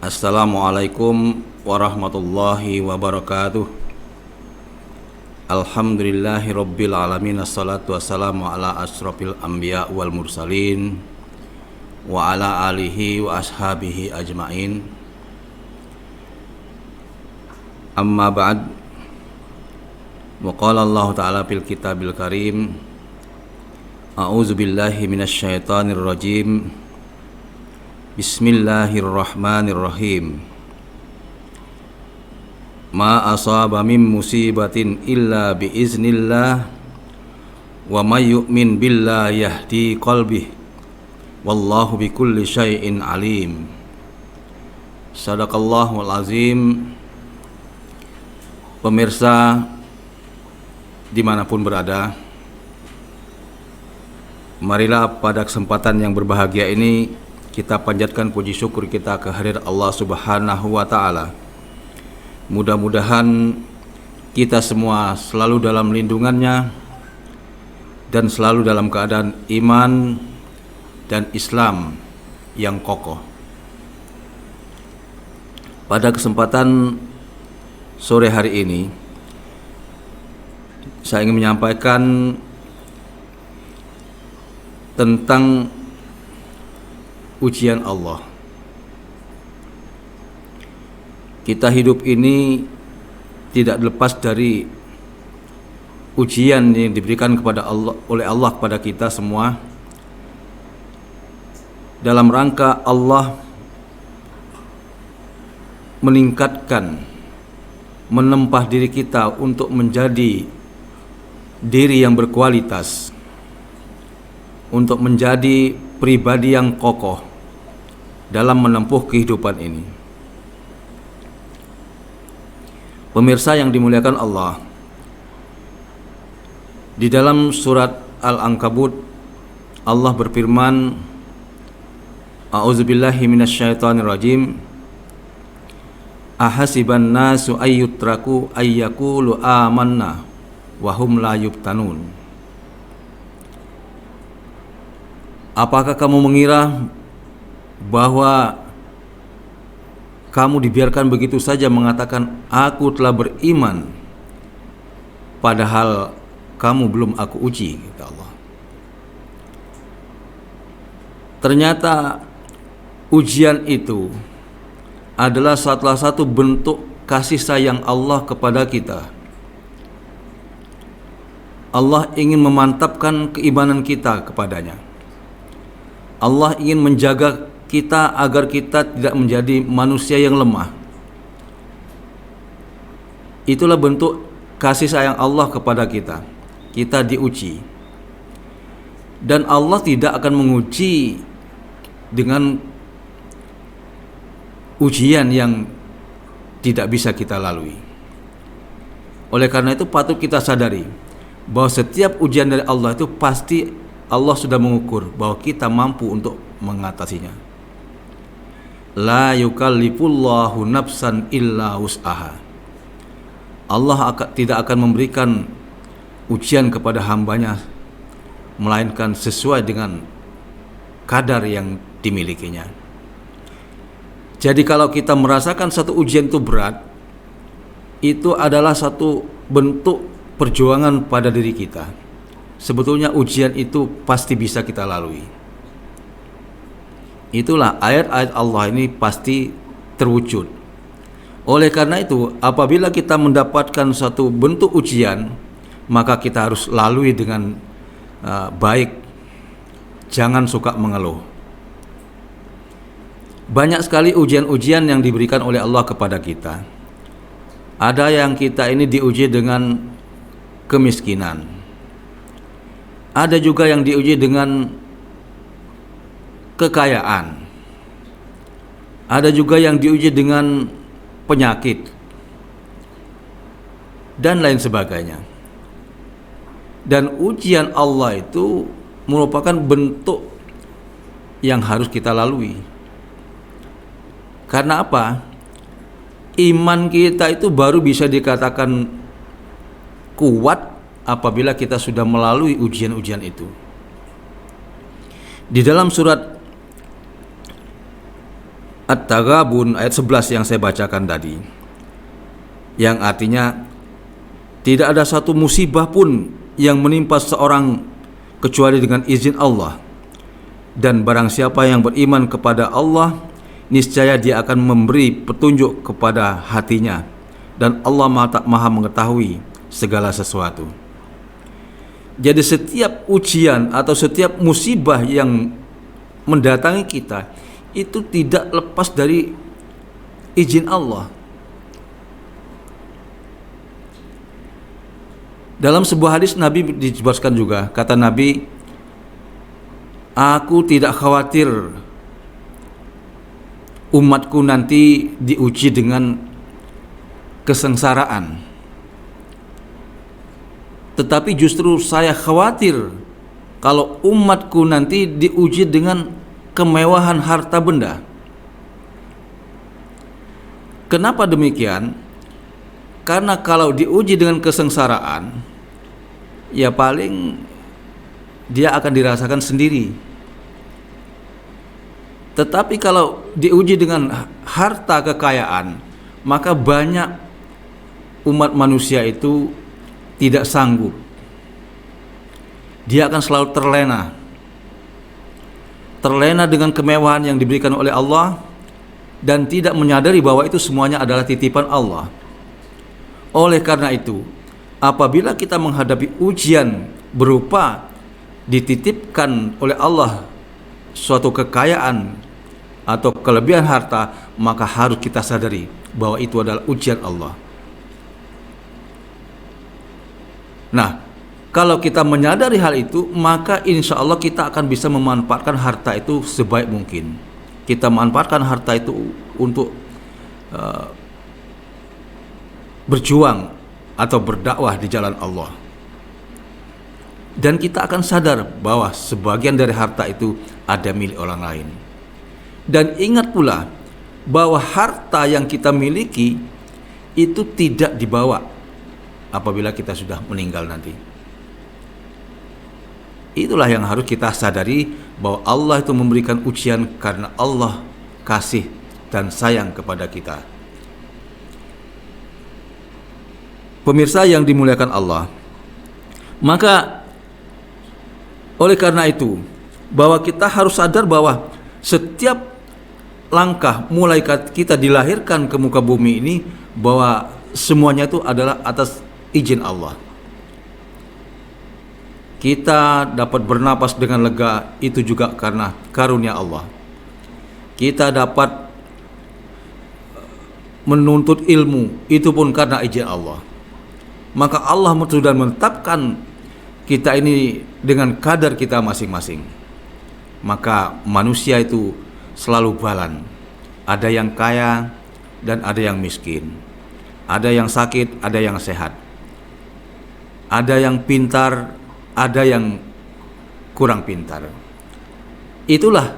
Assalamualaikum warahmatullahi wabarakatuh. Alhamdulillahi rabbil alamin. Assalatu wassalamu ala asyrafil anbiya wal mursalin wa ala alihi wa ashabihi ajmain. Amma ba'd. Wa qala Allah ta'ala fil kitabil karim, a'udzu billahi minasy syaithanir rajim. Bismillahirrahmanirrahim. Ma asaba min musibatin illa biiznillah wa may yu'min billahi yahdi qalbih wallahu bikulli syai'in alim. Sadaqallahul azim. Pemirsa dimanapun berada, marilah pada kesempatan yang berbahagia ini kita panjatkan puji syukur kita kehadirat Allah Subhanahu wa Ta'ala. Mudah-mudahan kita semua selalu dalam lindungannya dan selalu dalam keadaan iman dan Islam yang kokoh. Pada kesempatan sore hari ini, saya ingin menyampaikan tentang ujian Allah. Kita hidup ini tidak lepas dari ujian yang diberikan kepada Allah, oleh Allah kepada kita semua, dalam rangka Allah meningkatkan, menempah diri kita untuk menjadi diri yang berkualitas, untuk menjadi pribadi yang kokoh dalam menempuh kehidupan ini. Pemirsa yang dimuliakan Allah, di dalam surat Al-Ankabut Allah berfirman, a'udzubillahi minasyaitonir rajim, ahasiban nasu ayyutraku ayyaqulu amanna wa hum la yuftanun. Apakah kamu mengira bahwa kamu dibiarkan begitu saja mengatakan aku telah beriman, padahal kamu belum aku uji, kata Allah. Ternyata ujian itu adalah salah satu bentuk kasih sayang Allah kepada kita. Allah ingin memantapkan keimanan kita kepadanya. Allah ingin menjaga kita agar kita tidak menjadi manusia yang lemah. Itulah bentuk kasih sayang Allah kepada kita. Kita diuji. Dan Allah tidak akan menguji dengan ujian yang tidak bisa kita lalui. Oleh karena itu patut kita sadari bahwa setiap ujian dari Allah itu pasti Allah sudah mengukur bahwa kita mampu untuk mengatasinya. La yukallifullahu nafsan illa wus'aha. Allah tidak akan memberikan ujian kepada hambanya melainkan sesuai dengan kadar yang dimilikinya. Jadi kalau kita merasakan satu ujian itu berat, itu adalah satu bentuk perjuangan pada diri kita. Sebetulnya ujian itu pasti bisa kita lalui. Itulah ayat-ayat Allah ini pasti terwujud. Oleh karena itu, apabila kita mendapatkan suatu bentuk ujian, maka kita harus lalui dengan baik. Jangan suka mengeluh. Banyak sekali ujian-ujian yang diberikan oleh Allah kepada kita. Ada yang kita ini diuji dengan kemiskinan. Ada juga yang diuji dengan kekayaan. Ada juga yang diuji dengan penyakit dan lain sebagainya. Dan ujian Allah itu merupakan bentuk yang harus kita lalui. Karena apa? Iman kita itu baru bisa dikatakan kuat apabila kita sudah melalui ujian-ujian itu. Di dalam surat At-Taghabun ayat 11 yang saya bacakan tadi, yang artinya tidak ada satu musibah pun yang menimpa seorang kecuali dengan izin Allah, dan barang siapa yang beriman kepada Allah, niscaya dia akan memberi petunjuk kepada hatinya, dan Allah Maha mengetahui segala sesuatu. Jadi setiap ujian atau setiap musibah yang mendatangi kita itu tidak lepas dari izin Allah. Dalam sebuah hadis Nabi dijelaskan juga, kata Nabi, aku tidak khawatir umatku nanti diuji dengan kesengsaraan, tetapi justru saya khawatir kalau umatku nanti diuji dengan kemewahan harta benda. Kenapa demikian? Karena kalau diuji dengan kesengsaraan, ya paling dia akan dirasakan sendiri. Tetapi kalau diuji dengan harta kekayaan, maka banyak umat manusia itu tidak sanggup. Dia akan selalu terlena dengan kemewahan yang diberikan oleh Allah, dan tidak menyadari bahwa itu semuanya adalah titipan Allah. Oleh karena itu, apabila kita menghadapi ujian berupa dititipkan oleh Allah suatu kekayaan atau kelebihan harta, maka harus kita sadari bahwa itu adalah ujian Allah. Nah, kalau kita menyadari hal itu, maka insya Allah kita akan bisa memanfaatkan harta itu sebaik mungkin. Kita manfaatkan harta itu untuk berjuang atau berdakwah di jalan Allah. Dan kita akan sadar bahwa sebagian dari harta itu ada milik orang lain. Dan ingat pula bahwa harta yang kita miliki itu tidak dibawa apabila kita sudah meninggal nanti. Itulah yang harus kita sadari, bahwa Allah itu memberikan ujian karena Allah kasih dan sayang kepada kita. Pemirsa yang dimuliakan Allah, maka oleh karena itu, bahwa kita harus sadar bahwa setiap langkah mulai kita dilahirkan ke muka bumi ini, bahwa semuanya itu adalah atas izin Allah. Kita dapat bernapas dengan lega, itu juga karena karunia Allah. Kita dapat menuntut ilmu, itu pun karena izin Allah. Maka Allah sudah menetapkan kita ini dengan kadar kita masing-masing. Maka manusia itu selalu balan. Ada yang kaya dan ada yang miskin. Ada yang sakit, ada yang sehat. Ada yang pintar, ada yang kurang pintar. Itulah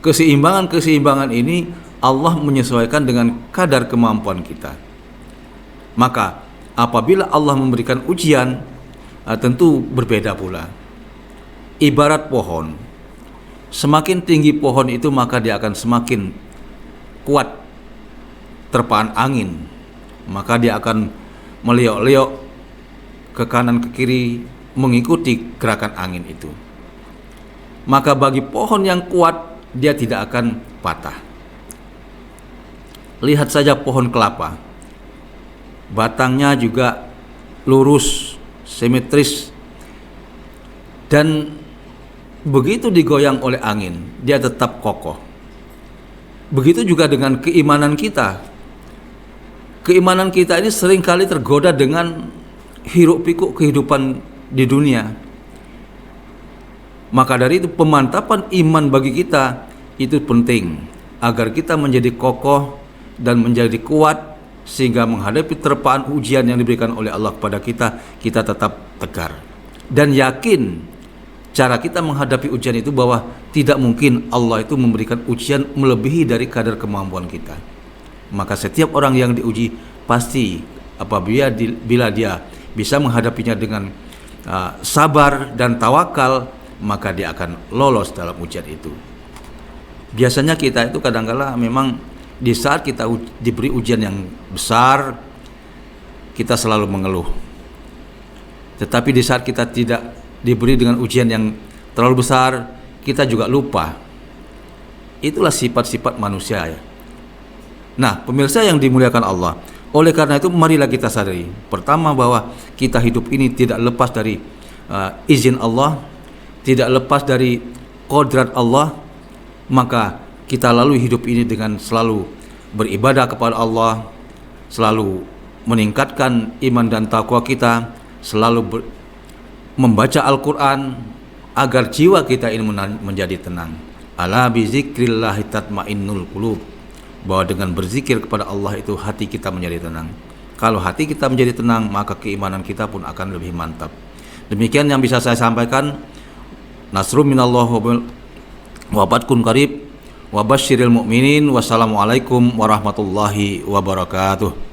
keseimbangan ini Allah menyesuaikan dengan kadar kemampuan kita. Maka apabila Allah memberikan ujian, tentu berbeda pula. Ibarat pohon, semakin tinggi pohon itu maka dia akan semakin kuat terpaan angin, maka dia akan meliok-liok ke kanan ke kiri mengikuti gerakan angin itu. Maka bagi pohon yang kuat, dia tidak akan patah. Lihat saja pohon kelapa, batangnya juga lurus, simetris, dan begitu digoyang oleh angin, dia tetap kokoh. Begitu juga dengan keimanan kita. Keimanan kita ini seringkali tergoda dengan hiruk-pikuk kehidupan di dunia. Maka dari itu pemantapan iman bagi kita itu penting, agar kita menjadi kokoh dan menjadi kuat, sehingga menghadapi terpaan ujian yang diberikan oleh Allah kepada kita, kita tetap tegar. dan yakin cara kita menghadapi ujian itu bahwa tidak mungkin Allah itu memberikan ujian melebihi dari kadar kemampuan kita. Maka setiap orang yang diuji pasti bila dia bisa menghadapinya dengan sabar dan tawakal, maka dia akan lolos dalam ujian itu. Biasanya kita itu kadang-kala memang di saat kita diberi ujian yang besar, kita selalu mengeluh. Tetapi di saat kita tidak diberi dengan ujian yang terlalu besar, kita juga lupa. Itulah sifat-sifat manusia ya. Nah, pemirsa yang dimuliakan Allah, oleh karena itu marilah kita sadari, pertama bahwa kita hidup ini tidak lepas dari izin Allah, tidak lepas dari kodrat Allah. Maka kita lalui hidup ini dengan selalu beribadah kepada Allah, selalu meningkatkan iman dan takwa kita, selalu membaca Al-Quran agar jiwa kita ini menjadi tenang. Ala bi zikrillahi tatmainnul qulub, bahwa dengan berzikir kepada Allah itu hati kita menjadi tenang. Kalau hati kita menjadi tenang, maka keimanan kita pun akan lebih mantap. Demikian yang bisa saya sampaikan. Nasrum minallah wa fathun qarib wa basyiril mu'minin. Wassalamualaikum warahmatullahi wabarakatuh.